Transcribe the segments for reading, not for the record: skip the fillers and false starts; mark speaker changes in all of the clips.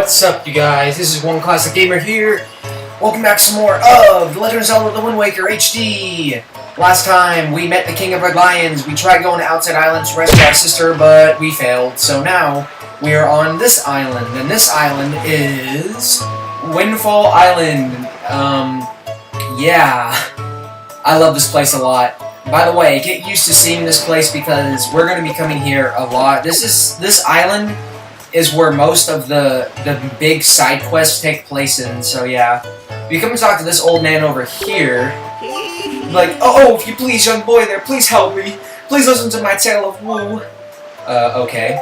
Speaker 1: What's up, you guys? This is One Classic Gamer here. Welcome back to some more of The Legend of Zelda: The Wind Waker HD. Last time we met the King of Red Lions. We tried going to Outside Island to rescue our sister, but we failed. So now we are on this island, and this island is Windfall Island. Yeah, I love this place a lot. By the way, get used to seeing this place because we're going to be coming here a lot. This island is where most of the big side quests take place in, so yeah. If you come and talk to this old man over here, like, oh, if you please, young boy there, please help me. Please listen to my tale of woe. Okay.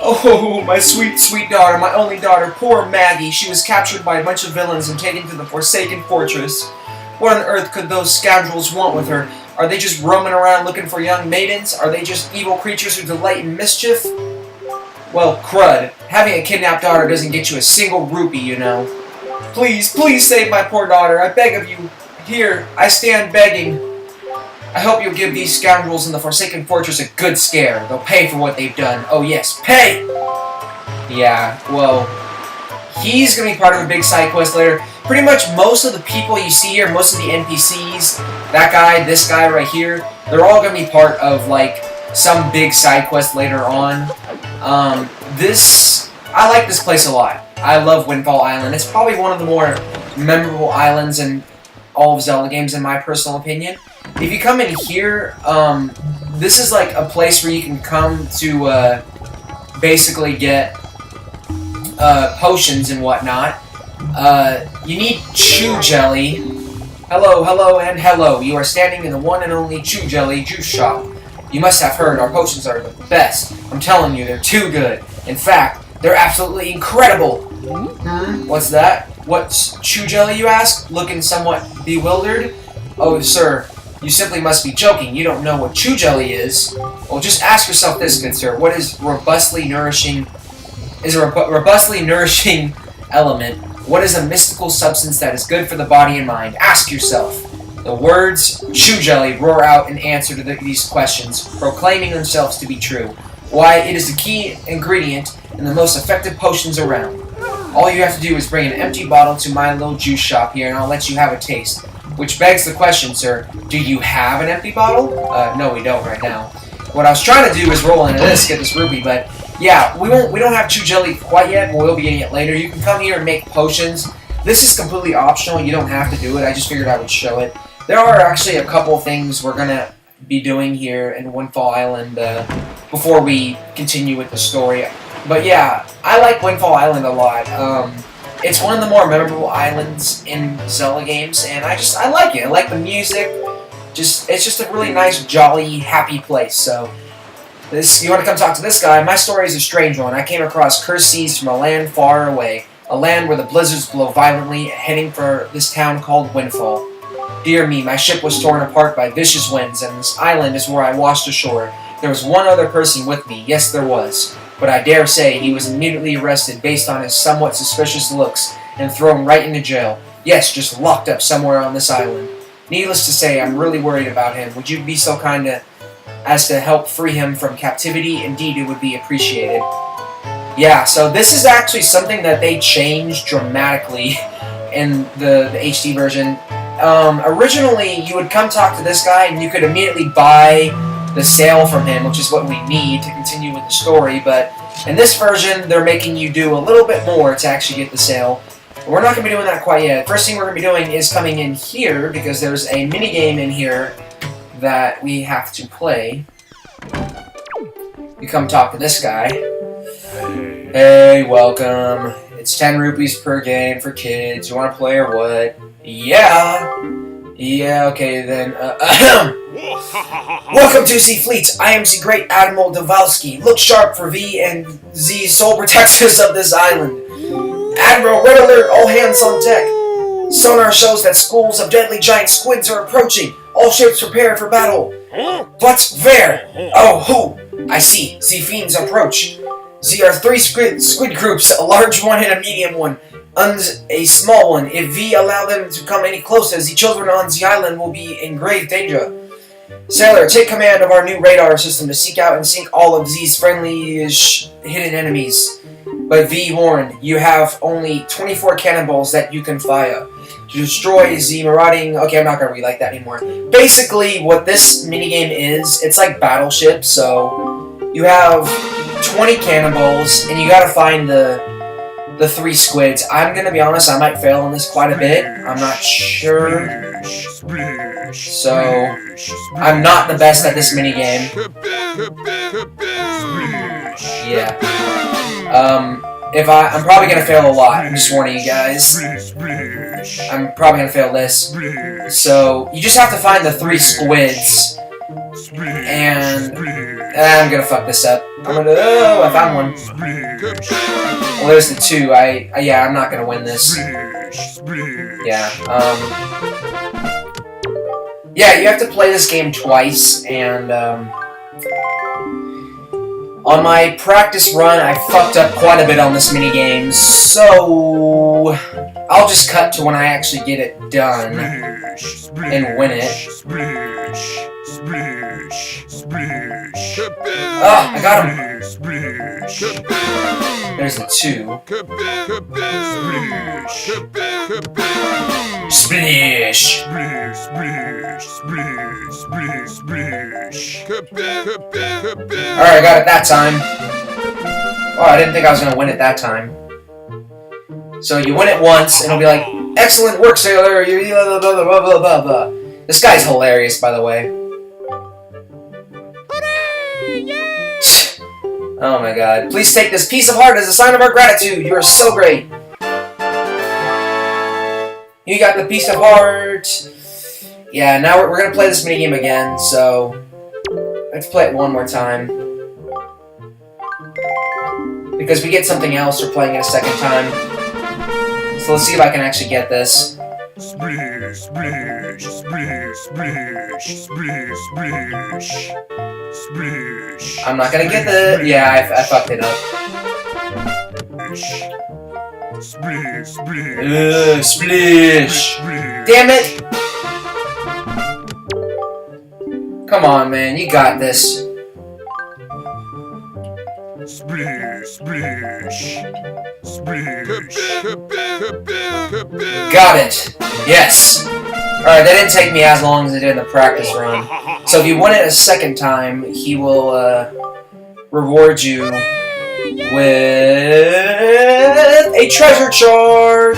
Speaker 1: Oh, my sweet, sweet daughter, my only daughter, poor Maggie. She was captured by a bunch of villains and taken to the Forsaken Fortress. What on earth could those scoundrels want with her? Are they just roaming around looking for young maidens? Are they just evil creatures who delight in mischief? Well, crud. Having a kidnapped daughter doesn't get you a single rupee, you know. Please, please save my poor daughter. I beg of you. Here, I stand begging. I hope you'll give these scoundrels in the Forsaken Fortress a good scare. They'll pay for what they've done. Oh yes, pay! Yeah, well, he's gonna be part of a big side quest later. Pretty much most of the people you see here, most of the NPCs, that guy, this guy right here, they're all gonna be part of, like, some big side quest later on. I like this place a lot. I love Windfall Island. It's probably one of the more memorable islands in all of Zelda games, in my personal opinion. If you come in here, this is like a place where you can come to, basically get, potions and whatnot. You need Chew Jelly. Hello, hello, and hello. You are standing in the one and only Chew Jelly juice shop. You must have heard our potions are the best. I'm telling you, they're too good. In fact, they're absolutely incredible. What's that? What's Chew Jelly, you ask? Looking somewhat bewildered? Oh, sir, you simply must be joking. You don't know what Chew Jelly is. Well, just ask yourself this, good sir. What is robustly nourishing? Is a robustly nourishing element? What is a mystical substance that is good for the body and mind? Ask yourself. The words Chew Jelly roar out in answer to these questions, proclaiming themselves to be true. Why, it is the key ingredient in the most effective potions around. All you have to do is bring an empty bottle to my little juice shop here, and I'll let you have a taste. Which begs the question, sir, do you have an empty bottle? No, we don't right now. What I was trying to do is roll into this, get this rupee, but yeah, we don't have Chew Jelly quite yet, but we'll be getting it later. You can come here and make potions. This is completely optional. You don't have to do it. I just figured I would show it. There are actually a couple of things we're going to be doing here in Windfall Island before we continue with the story. But yeah, I like Windfall Island a lot. It's one of the more memorable islands in Zelda games, and I like it. I like the music. It's just a really nice, jolly, happy place. So, you want to come talk to this guy? My story is a strange one. I came across cursed seas from a land far away. A land where the blizzards blow violently, heading for this town called Windfall. Dear me, my ship was torn apart by vicious winds, and this island is where I washed ashore. There was one other person with me, yes there was, but I dare say he was immediately arrested based on his somewhat suspicious looks, and thrown right into jail. Yes, just locked up somewhere on this island. Needless to say, I'm really worried about him. Would you be so kind as to help free him from captivity? Indeed, it would be appreciated. Yeah, so this is actually something that they changed dramatically in the HD version. Originally, you would come talk to this guy, and you could immediately buy the sail from him, which is what we need to continue with the story, but in this version, they're making you do a little bit more to actually get the sail. We're not going to be doing that quite yet. First thing we're going to be doing is coming in here, because there's a mini-game in here that we have to play. You come talk to this guy. Hey, welcome. It's 10 rupees per game for kids. You want to play or what? Yeah. Yeah, okay then. Welcome to Z Fleet. I am the Great Admiral Davalski. Look sharp for V and Z sole protectors of this island. Admiral, red alert, all hands on deck. Sonar shows that schools of deadly giant squids are approaching. All ships prepare for battle. But where? Oh, who? I see. Z fiends approach. There are 3 squid groups, a large one and a medium one, and a small one. If we allow them to come any closer, the children on the island will be in grave danger. Sailor, take command of our new radar system to seek out and sink all of these friendly hidden enemies. But V warned, you have only 24 cannonballs that you can fire. To destroy the marauding... Okay, I'm not going to read like that anymore. Basically, what this minigame is, it's like Battleship, so you have 20 cannonballs, and you got to find the 3 squids. I'm going to be honest, I might fail on this quite a bit. I'm not sure. So, I'm not the best at this minigame. Yeah. I'm probably gonna fail a lot. I'm just warning you guys. I'm probably gonna fail this. So, you just have to find the 3 squids. And I'm gonna fuck this up. Oh, I found one. Well, there's the 2. Yeah, I'm not gonna win this. Yeah, yeah, you have to play this game twice, and, on my practice run, I fucked up quite a bit on this minigame, so I'll just cut to when I actually get it done and win it. Ah, I got him! There's the 2. Splish! Alright, I got it that time. Oh, I didn't think I was going to win it that time. So you win it once, and it'll be like, excellent work, sailor! You're blah, blah, blah, blah, blah, blah. This guy's hilarious, by the way. Oh my god. Please take this piece of heart as a sign of our gratitude. You are so great. You got the piece of heart. Yeah, now we're going to play this minigame again, so let's play it one more time. Because we get something else for playing it a second time. So let's see if I can actually get this. Splish, splish, splish, splish, splish, splish. Splish. I'm not gonna get the... Yeah, I fucked it up. Splish, splish. Splish. Damn it! Come on, man, you got this. Splish, splish. Splish. Got it! Yes! Alright, that didn't take me as long as it did in the practice run. So if you win it a second time, he will reward you with a treasure chart!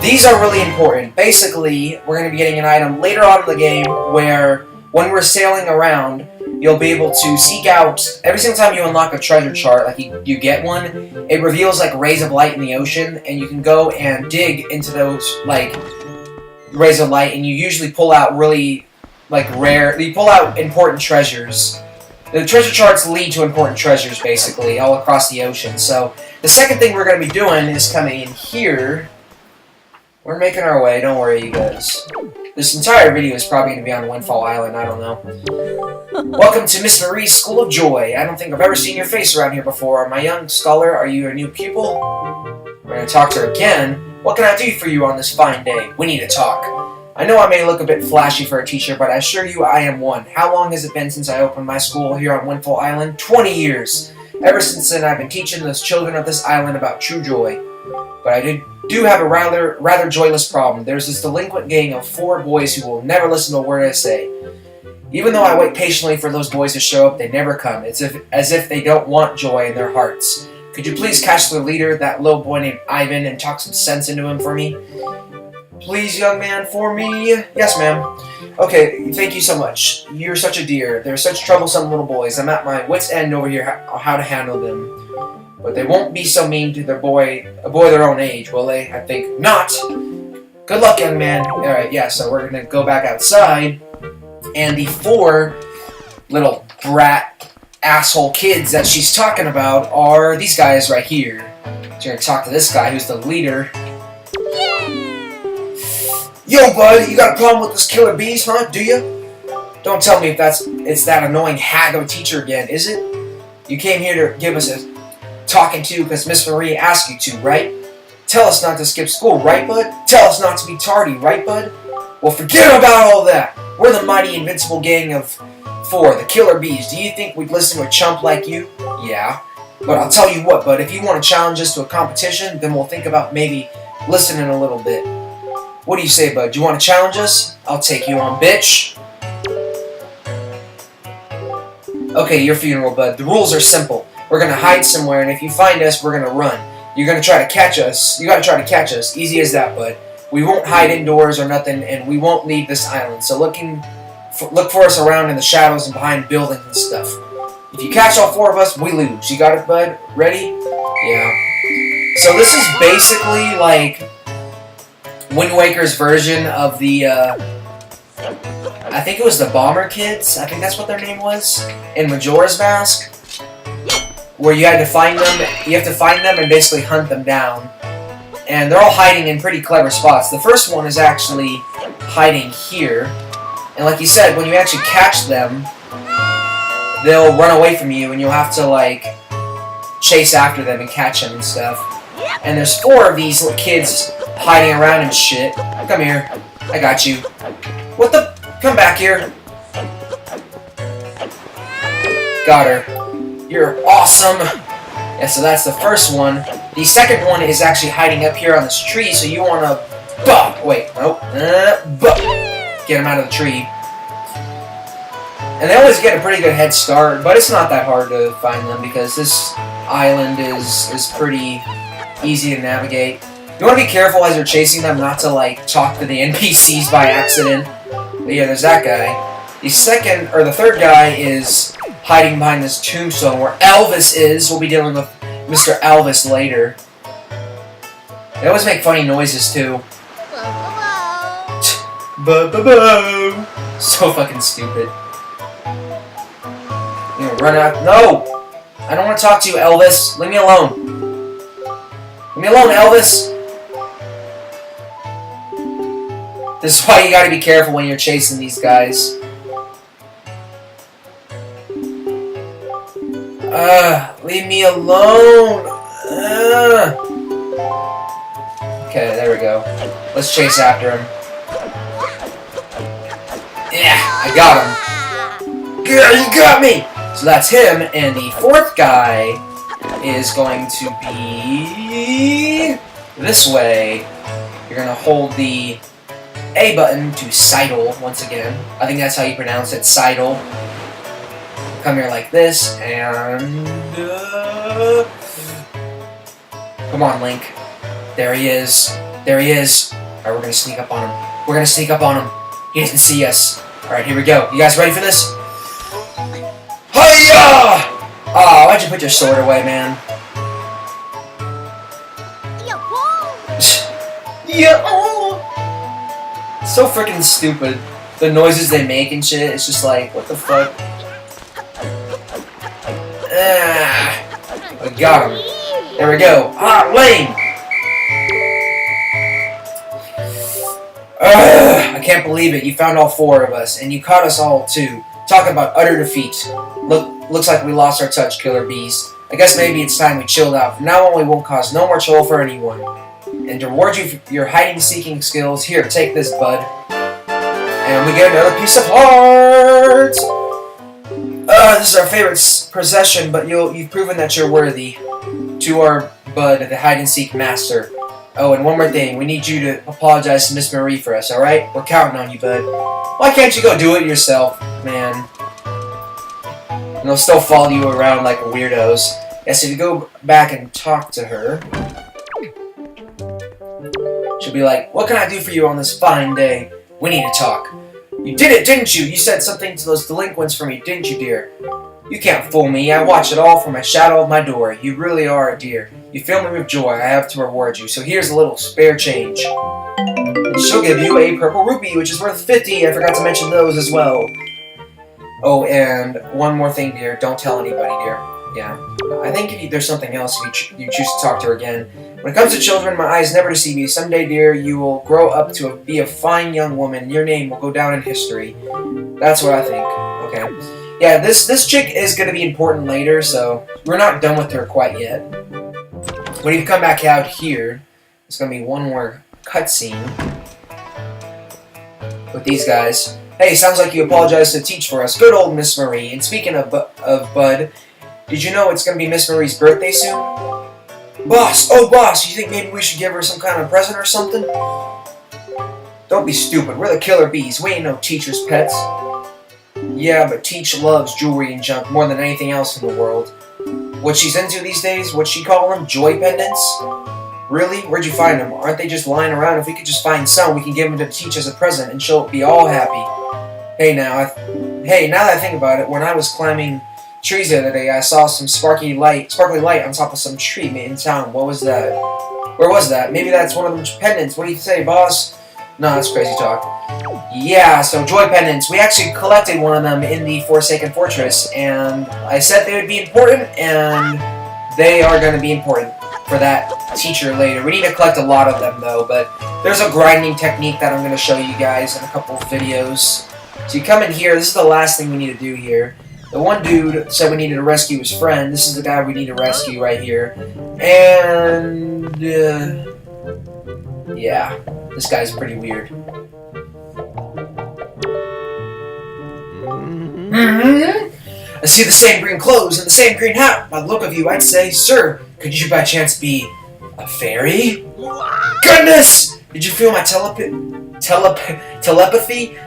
Speaker 1: These are really important. Basically, we're going to be getting an item later on in the game where, when we're sailing around, you'll be able to seek out, every single time you unlock a treasure chart, like you get one, it reveals like rays of light in the ocean, and you can go and dig into those, like, rays of light, and you usually pull out really, like, you pull out important treasures. The treasure charts lead to important treasures, basically, all across the ocean. So, the second thing we're going to be doing is coming in here. We're making our way, don't worry, you guys. This entire video is probably going to be on Windfall Island, I don't know. Welcome to Miss Marie's School of Joy. I don't think I've ever seen your face around here before. My young scholar, are you a new pupil? We're going to talk to her again. What can I do for you on this fine day? We need to talk. I know I may look a bit flashy for a teacher, but I assure you I am one. How long has it been since I opened my school here on Windfall Island? 20 years. Ever since then, I've been teaching those children of this island about true joy. But I do have a rather joyless problem. There's this delinquent gang of 4 boys who will never listen to a word I say. Even though I wait patiently for those boys to show up, they never come. It's as if they don't want joy in their hearts. Could you please catch the leader, that little boy named Ivan, and talk some sense into him for me? Please, young man, for me? Yes, ma'am. Okay, thank you so much. You're such a dear. They're such troublesome little boys. I'm at my wit's end over here how to handle them. But they won't be so mean to a boy their own age, will they? I think not. Good luck, young man. Alright, yeah, so we're gonna go back outside. And the 4 little brat asshole kids that she's talking about are these guys right here. So you're gonna talk to this guy who's the leader. Yo, bud, you got a problem with this killer bees, huh? Do you? Don't tell me if it's that annoying hag of a teacher again, is it? You came here to give us a talking to because Miss Marie asked you to, right? Tell us not to skip school, right, bud? Tell us not to be tardy, right, bud? Well, forget about all that. We're the mighty invincible gang of 4, the killer bees. Do you think we'd listen to a chump like you? Yeah. But I'll tell you what, bud, if you want to challenge us to a competition, then we'll think about maybe listening a little bit. What do you say, bud? Do you want to challenge us? I'll take you on, bitch. Okay, your funeral, bud. The rules are simple. We're gonna hide somewhere, and if you find us, we're gonna run. You're gonna try to catch us. You gotta try to catch us. Easy as that, bud. We won't hide indoors or nothing, and we won't leave this island. So look for us around in the shadows and behind buildings and stuff. If you catch all 4 of us, we lose. You got it, bud? Ready? Yeah. So this is basically like Wind Waker's version of the, I think it was the Bomber Kids. I think that's what their name was. In Majora's Mask. Where you had to find them. You have to find them and basically hunt them down. And they're all hiding in pretty clever spots. The first one is actually hiding here. And like you said, when you actually catch them, they'll run away from you, and you'll have to, like, chase after them and catch them and stuff. And there's 4 of these little kids hiding around and shit. Come here. I got you. What the? Come back here. Got her. You're awesome. Yeah, so that's the first one. The second one is actually hiding up here on this tree, so you want to... Wait, nope. Get him out of the tree. And they always get a pretty good head start, but it's not that hard to find them because this island is pretty easy to navigate. You want to be careful as you're chasing them not to, like, talk to the NPCs by accident. But yeah, there's that guy. The third guy is hiding behind this tombstone where Elvis is. We'll be dealing with Mr. Elvis later. They always make funny noises, too. So fucking stupid. You know, run out. No! I don't want to talk to you, Elvis. Leave me alone. Leave me alone, Elvis! This is why you gotta be careful when you're chasing these guys. Leave me alone! Okay, there we go. Let's chase after him. Yeah, I got him. Good, you got me! So that's him, and the 4th guy is going to be this way. You're gonna hold the A button to sidle once again. I think that's how you pronounce it, sidle. Come here like this, and... Come on, Link. There he is. There he is. Alright, we're gonna sneak up on him. We're gonna sneak up on him. He doesn't see us. Alright, here we go. You guys ready for this? Hiya! Oh, why'd you put your sword away, man? Yeah. So freaking stupid. The noises they make and shit, it's just like, what the fuck? I got him. There we go. Ah, lame! I can't believe it. You found all 4 of us, and you caught us all, too. Talk about utter defeat. Looks like we lost our touch, Killer Bees. I guess maybe it's time we chilled out. From now on, we won't cause no more trouble for anyone. And to reward you for your hiding-seeking skills, here, take this, bud. And we get another piece of heart! This is our favorite procession, but you've proven that you're worthy. To our bud, the hide-and-seek master. Oh, and one more thing. We need you to apologize to Miss Marie for us, alright? We're counting on you, bud. Why can't you go do it yourself, man? And they'll still follow you around like weirdos. Yes, if you go back and talk to her, she'll be like, what can I do for you on this fine day? We need to talk. You did it, didn't you? You said something to those delinquents for me, didn't you, dear? You can't fool me. I watch it all from a shadow of my door. You really are a dear. You fill me with joy. I have to reward you. So here's a little spare change. And she'll give you a purple rupee, which is worth 50. I forgot to mention those as well. Oh, and one more thing, dear. Don't tell anybody, dear. Yeah. I think there's something else if you choose to talk to her again. When it comes to children, my eyes never deceive me. Someday, dear, you will grow up to be a fine young woman. Your name will go down in history. That's what I think. Okay. Yeah, this chick is going to be important later, so we're not done with her quite yet. When you come back out here, there's going to be one more cutscene with these guys. Hey, sounds like you apologized to teach for us. Good old Miss Marie. And speaking of Bud, Did you know it's gonna be Miss Marie's birthday soon? Boss! Oh, boss! You think maybe we should give her some kind of present or something? Don't be stupid. We're the killer bees. We ain't no teacher's pets. Yeah, but Teach loves jewelry and junk more than anything else in the world. What she's into these days, what'd she call them? Joy pendants? Really? Where'd you find them? Aren't they just lying around? If we could just find some, we can give them to Teach as a present and she'll be all happy. Hey, now that I think about it, when I was climbing trees the other day, I saw some sparkly light on top of some tree in town. What was that? Where was that? Maybe that's one of them pendants. What do you say, boss? No, that's crazy talk. Yeah, so joy pendants. We actually collected one of them in the Forsaken Fortress, and I said they would be important, and they are going to be important for that teacher later. We need to collect a lot of them, though, but there's a grinding technique that I'm going to show you guys in a couple of videos. So you come in here. This is the last thing we need to do here. The one dude said we needed to rescue his friend. This is the guy we need to rescue right here. And, yeah, this guy's pretty weird. I see the same green clothes and the same green hat. By the look of you, I'd say, sir, could you by chance be a fairy? Goodness! Did you feel my telepathy?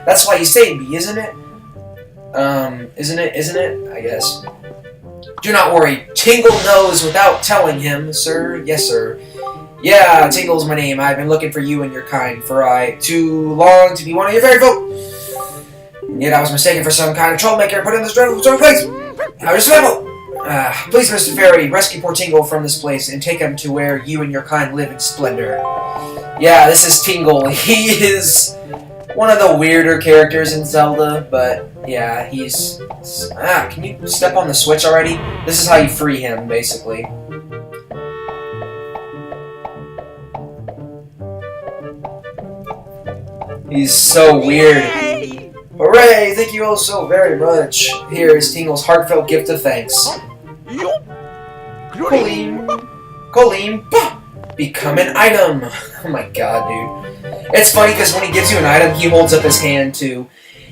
Speaker 1: That's why you saved me, isn't it? Isn't it? I guess. Do not worry. Tingle knows without telling him, sir. Yes, sir. Yeah, Tingle's my name. I've been looking for you and your kind for too long to be one of your very folk. And yet I was mistaken for some kind of troublemaker put in this dreadful place. I was level. Please, Mr. Fairy, rescue poor Tingle from this place and take him to where you and your kind live in splendor. Yeah, this is Tingle. He is one of the weirder characters in Zelda, but yeah, he's... can you step on the switch already? This is how you free him, basically. He's so weird. Hooray! Thank you all so very much. Here is Tingle's heartfelt gift of thanks. Colleen, become an item. Oh my god, dude. It's funny because when he gives you an item, he holds up his hand too.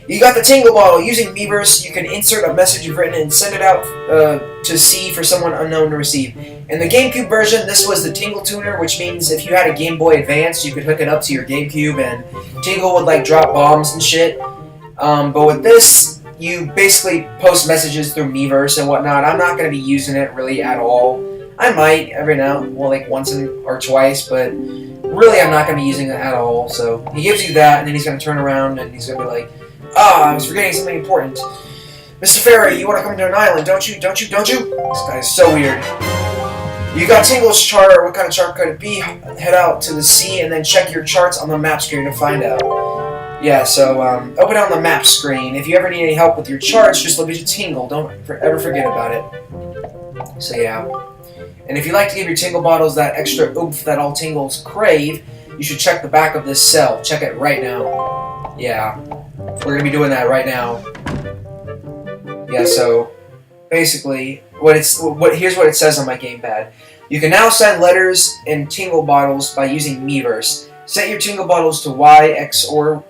Speaker 1: You got the Tingle bottle. Using Miiverse, you can insert a message you've written and send it out to sea for someone unknown to receive. In the GameCube version, this was the Tingle Tuner, which means if you had a Game Boy Advance, you could hook it up to your GameCube and Tingle would like drop bombs and shit. But with this, you basically post messages through Miiverse and whatnot. I'm not going to be using it really at all. I might every now, well, like once or twice, but really I'm not going to be using it at all. So he gives you that, and then he's going to turn around and he's going to be like, I was forgetting something important. Mr. Fairy, you want to come to an island, don't you? This guy is so weird. You got Tingle's chart. What kind of chart could it be? Head out to the sea and then check your charts on the map screen to find out. Yeah, so open on the map screen. If you ever need any help with your charts, just look at your Tingle. Don't ever forget about it. So yeah. And if you like to give your Tingle bottles that extra oomph that all Tingles crave, you should check the back of this cell. Check it right now. Yeah. We're gonna be doing that right now. Yeah, so basically here's what it says on my gamepad. You can now send letters in Tingle bottles by using Miiverse. Set your Tingle bottles to Y, X, or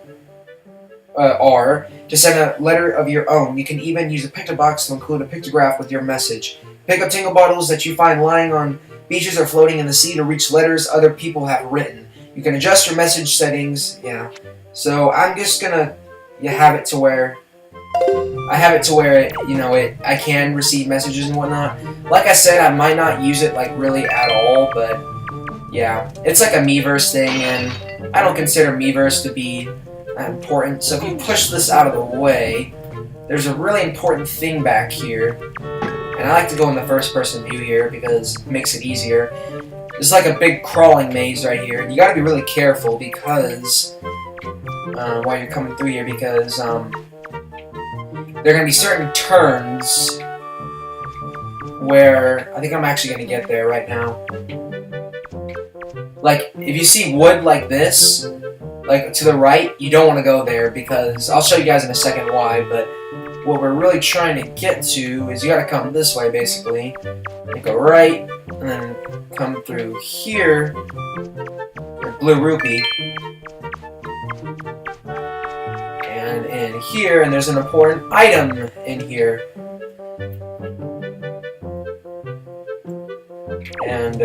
Speaker 1: R to send a letter of your own. You can even use a pictobox to include a pictograph with your message. Pick up Tingle bottles that you find lying on beaches or floating in the sea to reach letters other people have written. You can adjust your message settings. Yeah. So I'm just gonna have it to where I can receive messages and whatnot. Like I said, I might not use it like really at all, but yeah, it's like a Miiverse thing, and I don't consider Miiverse to be that important. So if you push this out of the way, there's a really important thing back here. And I like to go in the first-person view here because it makes it easier. There's like a big crawling maze right here. You gotta be really careful because while you're coming through here, because there are gonna be certain turns where I think I'm actually gonna get there right now. Like if you see wood like this, like to the right, you don't want to go there because I'll show you guys in a second why. But what we're really trying to get to is you gotta come this way basically. You go right, and then come through here, or Blue Rupee, and in here, and there's an important item in here. And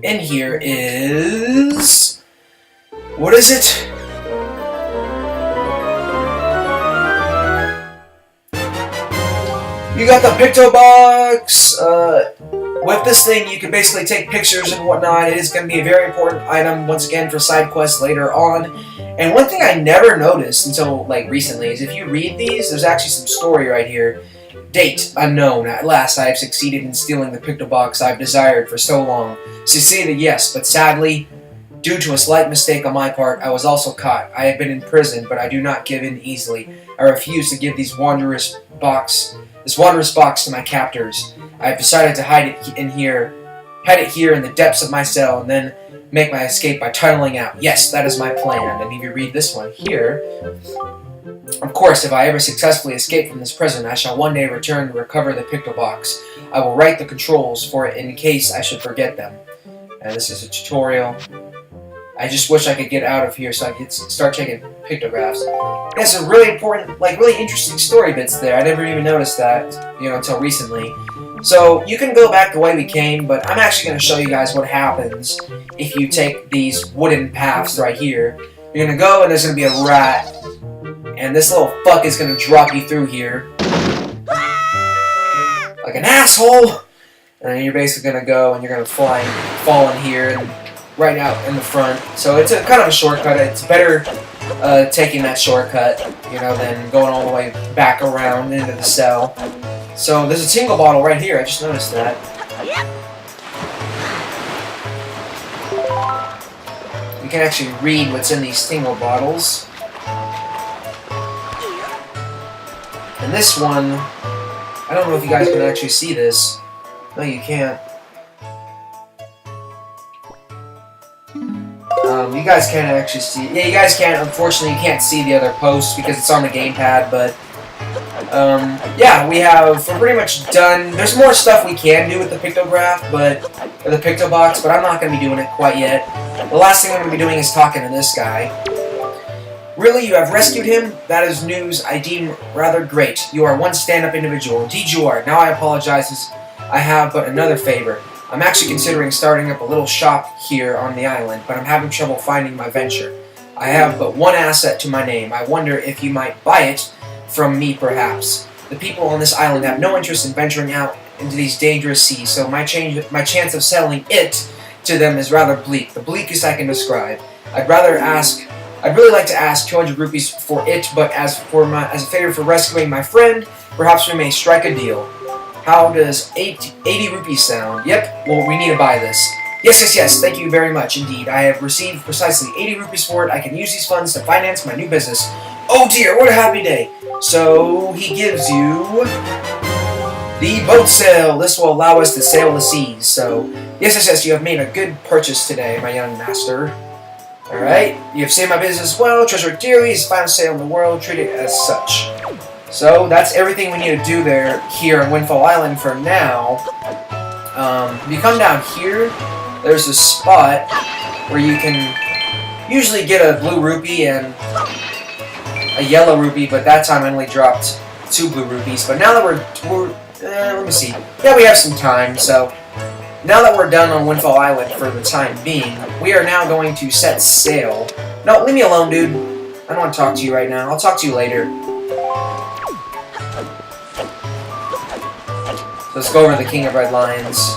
Speaker 1: in here is... what is it? You got the Picto Box. With this thing, you can basically take pictures and whatnot. It is going to be a very important item, once again, for side quests later on. And one thing I never noticed until, like, recently is if you read these, there's actually some story right here. Date, unknown. At last, I have succeeded in stealing the Picto Box I've desired for so long. Succeeded, yes, but sadly, due to a slight mistake on my part, I was also caught. I have been in prison, but I do not give in easily. I refuse to give this wondrous box to my captors. I have decided to hide it here in the depths of my cell, and then make my escape by tunneling out. Yes, that is my plan. And if you read this one here, of course, if I ever successfully escape from this prison, I shall one day return to recover the Picto Box. I will write the controls for it in case I should forget them. And this is a tutorial. I just wish I could get out of here so I could start taking pictographs. Yeah, some really important, like, really interesting story bits there. I never even noticed that, until recently. So, you can go back the way we came, but I'm actually going to show you guys what happens if you take these wooden paths right here. You're going to go, and there's going to be a rat, and this little fuck is going to drop you through here. Like an asshole! And then you're basically going to go, and you're going to fall in here, and right out in the front. So it's a kind of a shortcut. It's better taking that shortcut, than going all the way back around into the cell. So there's a tingle bottle right here. I just noticed that. You can actually read what's in these tingle bottles. And this one, I don't know if you guys can actually see this. No, you can't. You guys can't actually see. Yeah, you guys can't. Unfortunately, you can't see the other posts because it's on the gamepad. But yeah, we're pretty much done. There's more stuff we can do with the pictograph, or the Picto Box, but I'm not going to be doing it quite yet. The last thing I'm going to be doing is talking to this guy. Really, you have rescued him? That is news I deem rather great. You are one stand-up individual. Indeed you are. Now I apologize as I have but another favor. I'm actually considering starting up a little shop here on the island, but I'm having trouble finding my venture. I have but one asset to my name. I wonder if you might buy it from me, perhaps. The people on this island have no interest in venturing out into these dangerous seas, so my chance of selling it to them is rather bleak, the bleakest I can describe. I'd really like to ask 200 rupees for it, but as a favor for rescuing my friend, perhaps we may strike a deal. How does 80 rupees sound? Yep, well, we need to buy this. Yes, thank you very much indeed. I have received precisely 80 rupees for it. I can use these funds to finance my new business. Oh dear, what a happy day. So, he gives you the boat sail. This will allow us to sail the seas. So, yes, you have made a good purchase today, my young master. Alright, you have saved my business well, treasure it dearly, it's the finest sail in the world, treat it as such. So, that's everything we need to do here on Windfall Island for now. If you come down here, there's a spot where you can usually get a blue rupee and a yellow rupee, but that time I only dropped 2 blue rupees. But now that we're let me see. Yeah, we have some time, so now that we're done on Windfall Island for the time being, we are now going to set sail. No, leave me alone, dude. I don't want to talk to you right now. I'll talk to you later. Let's go over to the King of Red Lions.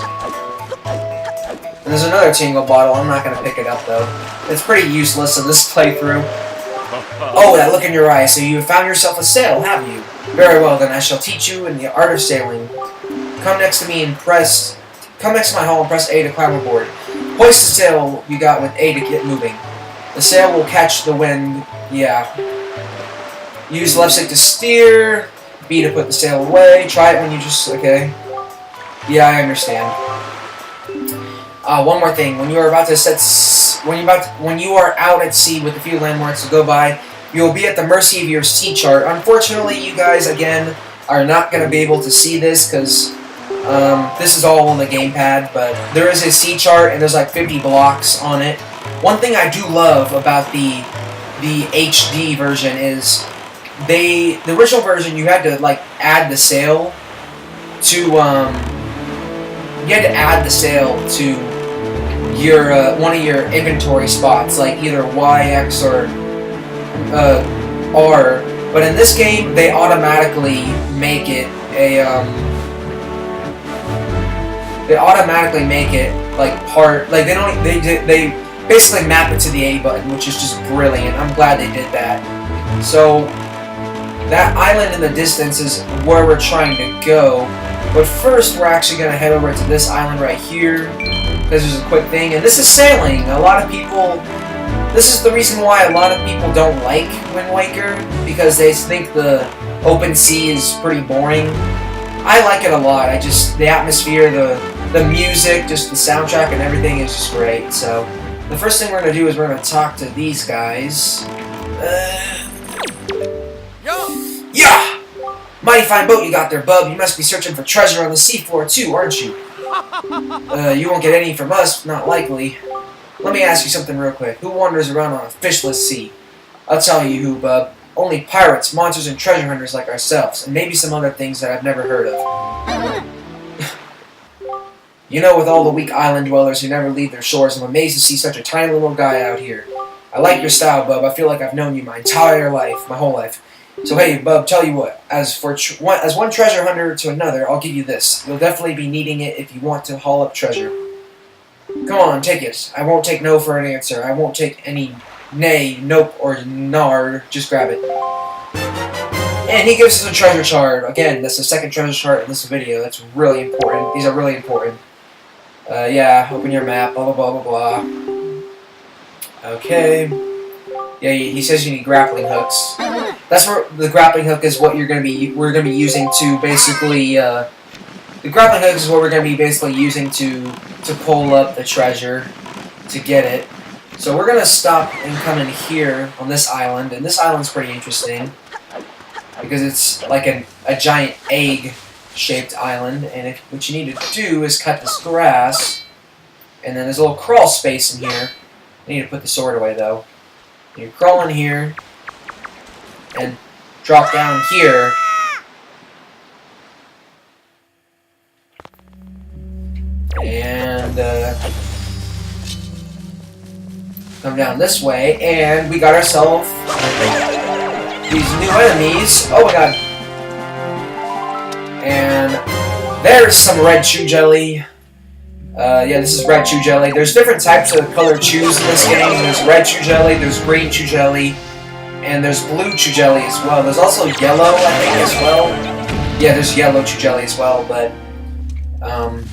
Speaker 1: And there's another tingle bottle. I'm not going to pick it up, though. It's pretty useless in this playthrough. Oh, that look in your eyes. So you have found yourself a sail, have you? Very well, then I shall teach you in the art of sailing. Come next to my hall and press A to climb aboard. Hoist the sail you got with A to get moving. The sail will catch the wind. Yeah. Use left stick to steer. B to put the sail away. Try it when you just... Okay. Yeah, I understand. One more thing. When you are out at sea with a few landmarks to go by, you will be at the mercy of your sea chart. Unfortunately, you guys, again, are not going to be able to see this because this is all on the gamepad, but there is a sea chart and there's like 50 blocks on it. One thing I do love about the HD version is the original version you had to like add the sail to you had to add the sail to your one of your inventory spots, like either Y, X, or R. But in this game, they automatically make it a they automatically make it like part, like they basically map it to the A button, which is just brilliant. I'm glad they did that. So that island in the distance is where we're trying to go. But first, we're actually going to head over to this island right here. This is a quick thing, and this is sailing. A lot of people, this is the reason why a lot of people don't like Wind Waker, because they think the open sea is pretty boring. I like it a lot. The atmosphere, the music, just the soundtrack and everything is just great. So the first thing we're going to do is we're going to talk to these guys. Yeah! Mighty fine boat you got there, bub. You must be searching for treasure on the seafloor too, aren't you? You won't get any from us, not likely. Let me ask you something real quick. Who wanders around on a fishless sea? I'll tell you who, bub. Only pirates, monsters, and treasure hunters like ourselves, and maybe some other things that I've never heard of. You know, with all the weak island dwellers who never leave their shores, I'm amazed to see such a tiny little guy out here. I like your style, bub. I feel like I've known you my entire life, my whole life. So hey, bub, tell you what, as one treasure hunter to another, I'll give you this. You'll definitely be needing it if you want to haul up treasure. Come on, take it. I won't take no for an answer. I won't take any nay, nope, or nard. Just grab it. And he gives us a treasure shard. Again, that's the second treasure shard in this video. That's really important. These are really important. Yeah, open your map, blah, blah, blah, blah, blah. Okay. Yeah, he says you need grappling hooks. That's where the grappling hook is what we're gonna be using to basically the grappling hook is what we're gonna be basically using to pull up the treasure to get it. So we're gonna stop and come in here on this island, and this island's pretty interesting because it's like a giant egg-shaped island, and what you need to do is cut this grass, and then there's a little crawl space in here. I need to put the sword away though. You crawl in here and drop down here. And come down this way, and we got ourselves these new enemies. Oh my god. And there's some red chew jelly. Yeah, this is red chew jelly. There's different types of colored chews in this game. There's red chew jelly, there's green chew jelly, and there's blue chew jelly as well. There's also yellow, I think, as well. Yeah, there's yellow chew jelly as well, but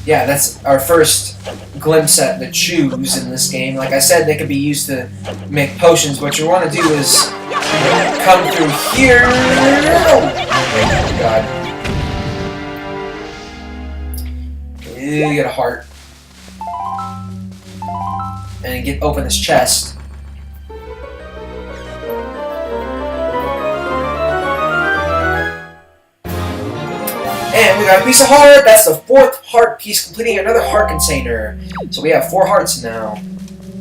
Speaker 1: yeah, that's our first glimpse at the chews in this game. Like I said, they could be used to make potions. What you want to do is come through here. Oh god. You get a heart. And open this chest. And we got a piece of heart. That's the fourth heart piece, completing another heart container. So we have 4 hearts now.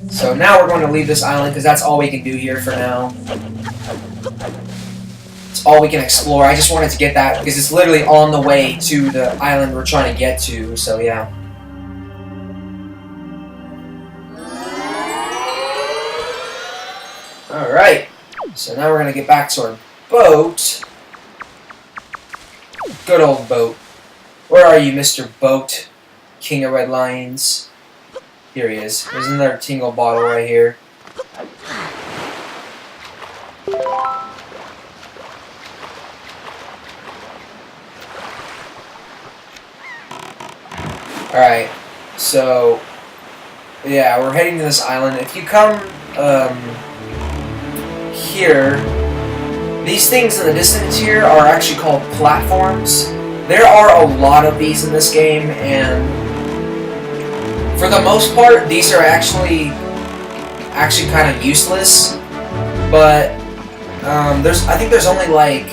Speaker 1: So now we're going to leave this island because that's all we can do here for now. It's all we can explore. I just wanted to get that because it's literally on the way to the island we're trying to get to. So yeah. Alright, so now we're going to get back to our boat. Good old boat. Where are you, Mr. Boat? King of Red Lions. Here he is. There's another tingle bottle right here. Alright, so yeah, we're heading to this island. If you come here, these things in the distance here are actually called platforms. There are a lot of these in this game, and for the most part, these are actually kind of useless. But I think there's only like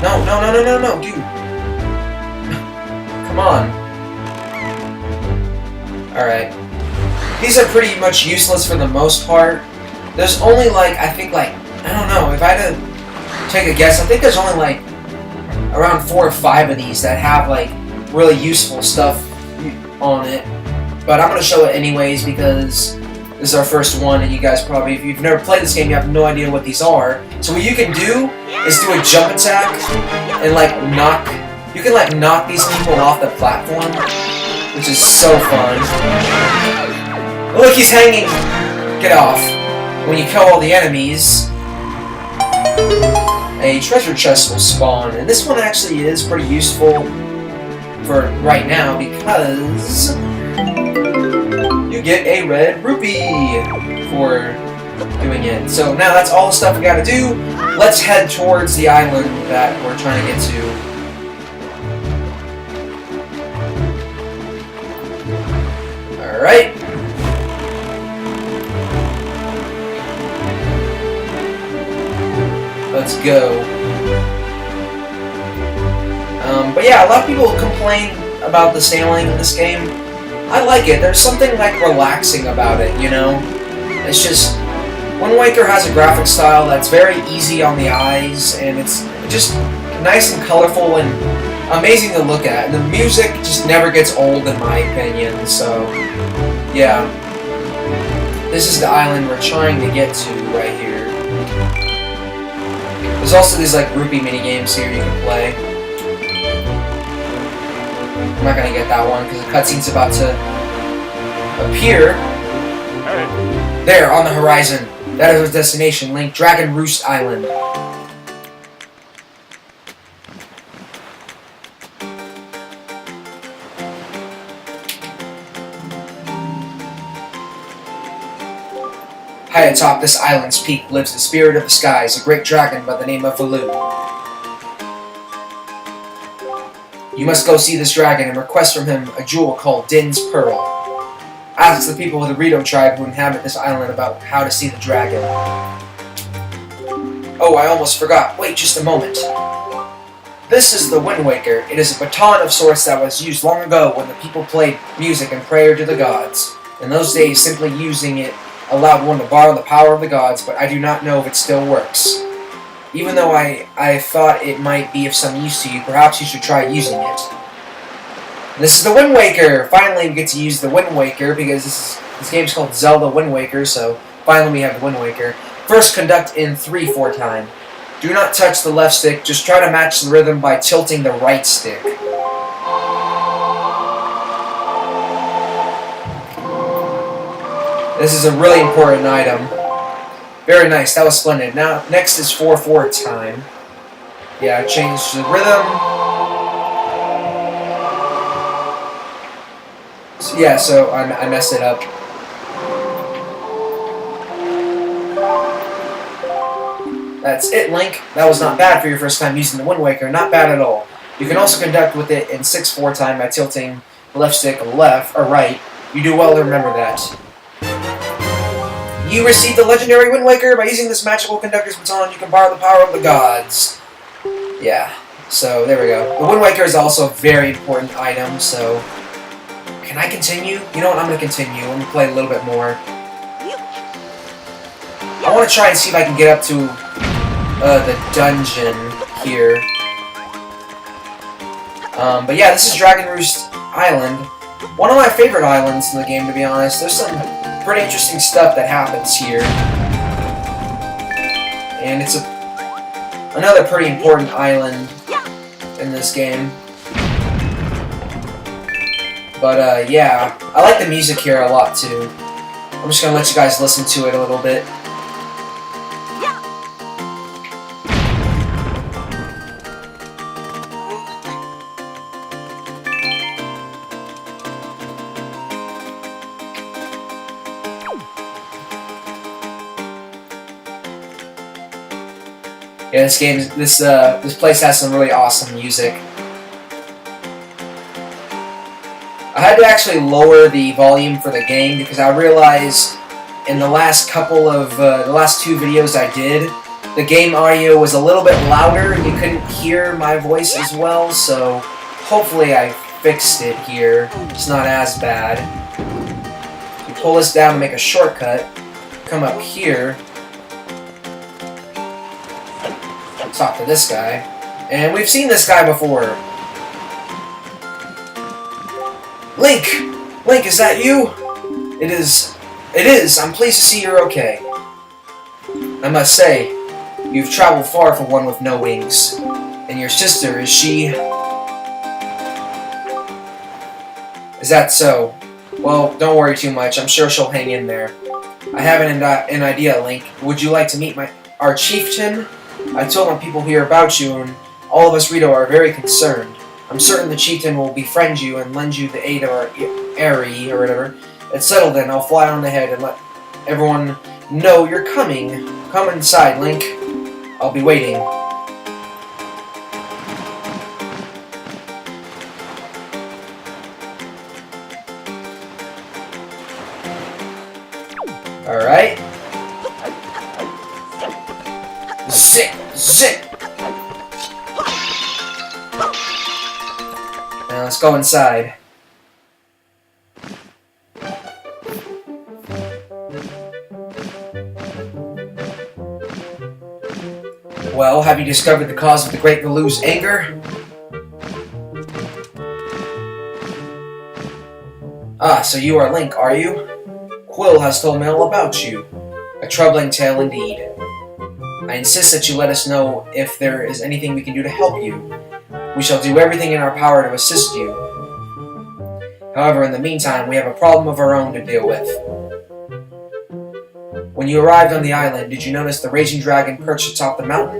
Speaker 1: no, dude, come on. All right, these are pretty much useless for the most part. There's only like, I think like, I don't know, if I had to take a guess, I think there's only like around 4 or 5 of these that have like really useful stuff on it. But I'm going to show it anyways because this is our first one, and you guys probably, if you've never played this game, you have no idea what these are. So what you can do is do a jump attack and you can knock these people off the platform, which is so fun. Oh, look, he's hanging! Get off. When you kill all the enemies, a treasure chest will spawn, and this one actually is pretty useful for right now because you get a red rupee for doing it. So now that's all the stuff we gotta do. Let's head towards the island that we're trying to get to. Alright. Let's go. But yeah, a lot of people complain about the sailing in this game. I like it. There's something like relaxing about it, you know? It's just, Wind Waker has a graphic style that's very easy on the eyes, and it's just nice and colorful and amazing to look at. And the music just never gets old in my opinion, so yeah. This is the island we're trying to get to right here. There's also these like rupee mini games here you can play. I'm not gonna get that one because the cutscene's about to appear. There, on the horizon. That is our destination, Link. Dragon Roost Island. High atop this island's peak lives the spirit of the skies, a great dragon by the name of Valu. You must go see this dragon and request from him a jewel called Din's Pearl. Ask the people of the Rito tribe who inhabit this island about how to see the dragon. Oh, I almost forgot. Wait just a moment. This is the Wind Waker. It is a baton of sorts that was used long ago when the people played music and prayer to the gods. In those days, simply using it allowed one to borrow the power of the gods, but I do not know if it still works. Even though I thought it might be of some use to you, perhaps you should try using it. This is the Wind Waker! Finally we get to use the Wind Waker because this game's called Zelda Wind Waker, so finally we have the Wind Waker. First, conduct in 3/4 time. Do not touch the left stick, just try to match the rhythm by tilting the right stick. This is a really important item. Very nice, that was splendid. Now, next is 4/4 time. Yeah, I changed the rhythm. So, yeah, so I messed it up. That's it, Link. That was not bad for your first time using the Wind Waker. Not bad at all. You can also conduct with it in 6/4 time by tilting the left stick left or right. You do well to remember that. You received the legendary Wind Waker. By using this magical conductor's baton, you can borrow the power of the gods. Yeah, so there we go. The Wind Waker is also a very important item, so... Can I continue? You know what, I'm going to continue. I'm going to play a little bit more. I want to try and see if I can get up to the dungeon here. But yeah, this is Dragon Roost Island. One of my favorite islands in the game, to be honest. There's some pretty interesting stuff that happens here. And it's another pretty important island in this game. But yeah, I like the music here a lot too. I'm just gonna let you guys listen to it a little bit. Yeah, this place has some really awesome music. I had to actually lower the volume for the game because I realized in the last couple of the last 2 videos I did, the game audio was a little bit louder and you couldn't hear my voice as well. So hopefully I fixed it here. It's not as bad. You pull this down to make a shortcut. Come up here. Talk to this guy. And we've seen this guy before. Link! Link, is that you? It is. It is. I'm pleased to see you're okay. I must say, you've traveled far for one with no wings. And your sister, is she... Is that so? Well, don't worry too much. I'm sure she'll hang in there. I have an idea, Link. Would you like to meet our chieftain? I told my people here about you, and all of us Rito are very concerned. I'm certain the chieftain will befriend you and lend you the aid of our Airy, or whatever. It's settled then. I'll fly on ahead and let everyone know you're coming. Come inside, Link. I'll be waiting. Alright. Zip! Zip! Now let's go inside. Well, have you discovered the cause of the Great Valu's anger? Ah, so you are Link, are you? Quill has told me all about you. A troubling tale indeed. I insist that you let us know if there is anything we can do to help you. We shall do everything in our power to assist you. However, in the meantime, we have a problem of our own to deal with. When you arrived on the island, did you notice the raging dragon perched atop the mountain?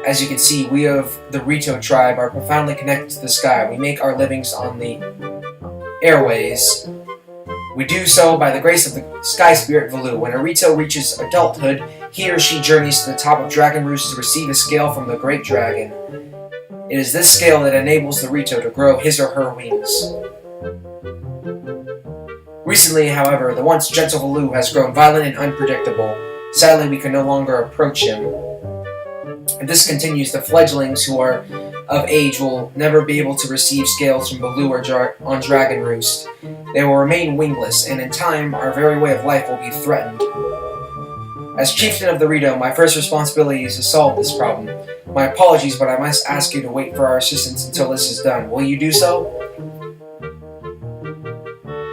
Speaker 1: As you can see, we of the Rito tribe are profoundly connected to the sky. We make our livings on the airways. We do so by the grace of the Sky Spirit Valu. When a Rito reaches adulthood, he or she journeys to the top of Dragon Roost to receive a scale from the Great Dragon. It is this scale that enables the Rito to grow his or her wings. Recently, however, the once gentle Valu has grown violent and unpredictable. Sadly, we can no longer approach him. If this continues, the fledglings who are of age will never be able to receive scales from Valu or on Dragon Roost. They will remain wingless, and in time, our very way of life will be threatened. As chieftain of the Rito, my first responsibility is to solve this problem. My apologies, but I must ask you to wait for our assistance until this is done. Will you do so?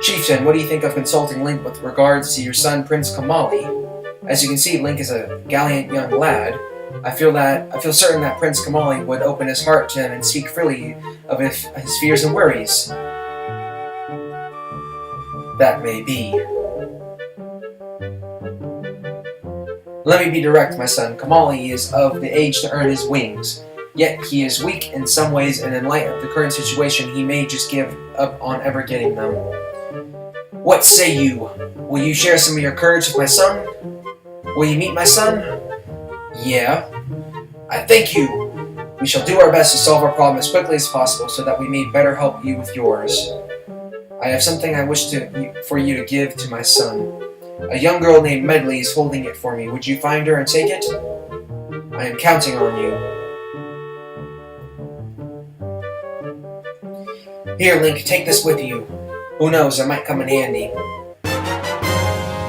Speaker 1: Chieftain, what do you think of consulting Link with regards to your son, Prince Kamali? As you can see, Link is a gallant young lad. I feel certain that Prince Kamali would open his heart to him and speak freely of his fears and worries. That may be. Let me be direct, my son. Kamali is of the age to earn his wings. Yet he is weak in some ways, and in light of the current situation, he may just give up on ever getting them. What say you? Will you share some of your courage with my son? Will you meet my son? Yeah. I thank you. We shall do our best to solve our problem as quickly as possible so that we may better help you with yours. I have something I wish for you to give to my son. A young girl named Medley is holding it for me. Would you find her and take it? I am counting on you. Here, Link, take this with you. Who knows, it might come in handy.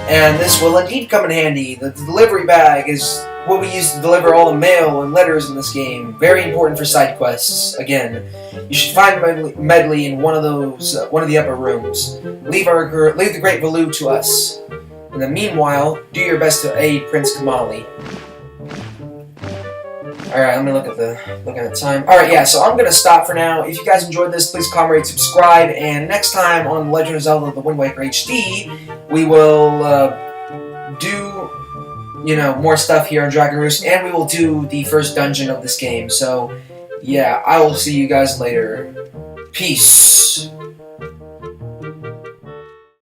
Speaker 1: And this will indeed come in handy. The delivery bag is what we use to deliver all the mail and letters in this game. Very important for side quests. Again, you should find Medley in one of the upper rooms. Leave the Great Valu to us. In the meanwhile, do your best to aid Prince Kamali. Alright, let me look at the time. Alright, yeah, so I'm gonna stop for now. If you guys enjoyed this, please comment, rate, subscribe, and next time on Legend of Zelda: The Wind Waker HD, we will do, more stuff here on Dragon Roost, and we will do the first dungeon of this game. So, yeah, I will see you guys later. Peace.